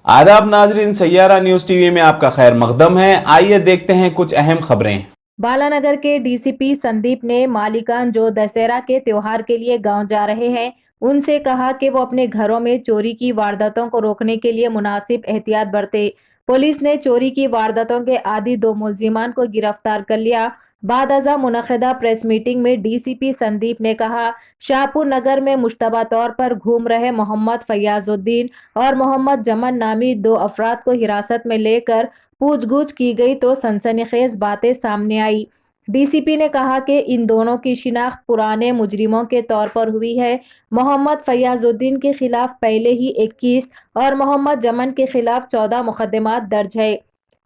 आदाब नाजरीन, Saiyaara news TV में आपका खैर मकदम है। आइए देखते हैं कुछ अहम खबरें। बालानगर के डीसीपी संदीप ने मालिकान जो दशहरा के त्योहार के लिए गांव जा रहे हैं उनसे कहा कि वो अपने घरों में चोरी की वारदातों को रोकने के लिए मुनासिब एहतियात बरते। पुलिस ने चोरी की वारदातों के आदी 2 मुलजिमान को गिरफ्तार कर लिया। बाद अज़ा मुनक़दा प्रेस मीटिंग में डीसीपी संदीप ने कहा, शाहपुर नगर में मुश्तबा तौर पर घूम रहे मोहम्मद फयाजुद्दीन और मोहम्मद जमन नामी 2 अफराद को हिरासत में लेकर पूछगछ की गई तो सनसनीखेज बातें सामने आई। डीसीपी ने कहा कि इन दोनों की शिनाख्त पुराने मुजरिमों के तौर पर हुई है। मोहम्मद फयाजुद्दीन के खिलाफ पहले ही 21 और मोहम्मद जमन के खिलाफ 14 मुकदमात दर्ज है।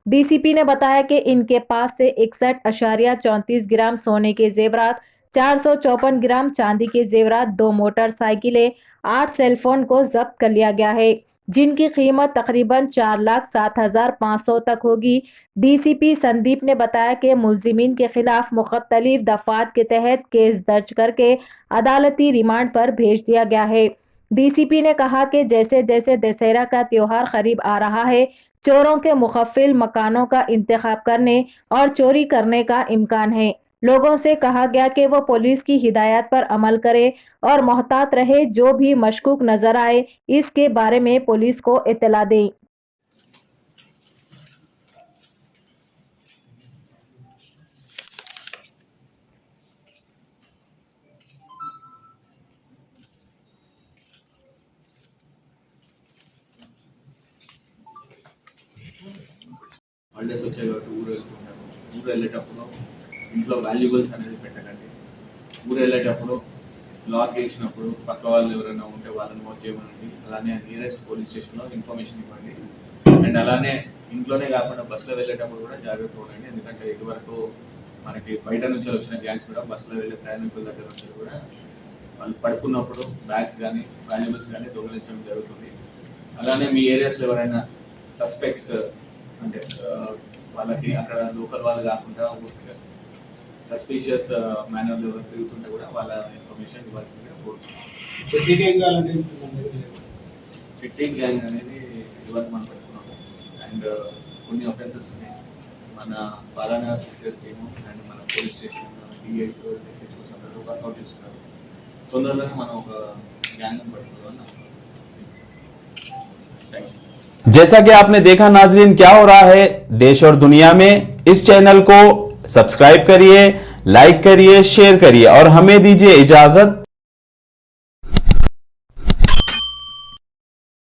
डीसीपी ने बताया कि इनके पास से 61.34 ग्राम सोने के जेवरात, 454 ग्राम चांदी के जेवरात, 2 मोटरसाइकिलें, 8 सेलफोन को जब्त कर लिया गया है, जिनकी कीमत तकरीबन 4,07,500 तक होगी। डीसीपी संदीप ने बताया कि मुलजिमीन के खिलाफ मुख्तलिफ दफात के तहत केस दर्ज करके अदालती रिमांड पर भेज दिया गया है। डीसीपी ने कहा कि जैसे जैसे दशहरा का त्योहार करीब आ रहा है, चोरों के मुखफ़िल मकानों का इंतखाब करने और चोरी करने का इम्कान है। लोगों से कहा गया कि वो पुलिस की हिदायत पर अमल करे और मोहतात रहे। जो भी मशकूक नजर आए इसके बारे में पुलिस को इत्तला दें। హాలిడేస్ వచ్చాయి కాబట్టి ఊరు వెళ్తుంటారు. ఊరు వెళ్ళేటప్పుడు ఇంట్లో వాల్యుబుల్స్ అనేది పెట్టకండి. ఊరు వెళ్ళేటప్పుడు లాక్ వేసినప్పుడు పక్క వాళ్ళు ఎవరైనా ఉంటే వాళ్ళని నోట్ చేయమనండి. అలానే నియరెస్ట్ పోలీస్ స్టేషన్లో ఇన్ఫర్మేషన్ ఇవ్వండి. అండ్ అలానే ఇంట్లోనే కాకుండా బస్సులో వెళ్ళేటప్పుడు కూడా జాగ్రత్త ఉండండి. ఎందుకంటే ఇటువరకు మనకి బయట నుంచి వచ్చిన గ్యాంగ్స్ కూడా బస్సులో వెళ్ళే ప్రయాణికుల దగ్గర నుంచి కూడా వాళ్ళు పడుకున్నప్పుడు బ్యాగ్స్ కానీ వాల్యుబుల్స్ కానీ దొంగిలించడం జరుగుతుంది. అలానే మీ ఏరియాస్లో ఎవరైనా సస్పెక్ట్స్ అంటే వాళ్ళకి అక్కడ లోకల్ వాళ్ళు కాకుండా సస్పీషియస్ మేనర్లు ఎవరు తిరుగుతుంటే కూడా వాళ్ళ ఇన్ఫర్మేషన్ ఇవ్వాల్సిందిగా కోరుతున్నాం. సిటీ గ్యాంగ్ అనేది ఇదివరకు మనం పెట్టుకున్నాము. అండ్ కొన్ని ఆఫెన్సెస్ ఉన్నాయి. మన పాలనా సిసిఎస్ టీము అండ్ మన పోలీస్ స్టేషన్ డిఐస్ ఎస్హెచ్ఓస్ అందరూ వర్కౌట్ చేస్తున్నారు. తొందరలోనే మనం ఒక గ్యాంగ్ పట్టుకోవాలని థ్యాంక్ యూ। जैसा कि आपने देखा नाजरीन, क्या हो रहा है देश और दुनिया में। इस चैनल को सब्सक्राइब करिए, लाइक करिए, शेयर करिए और हमें दीजिए इजाजत।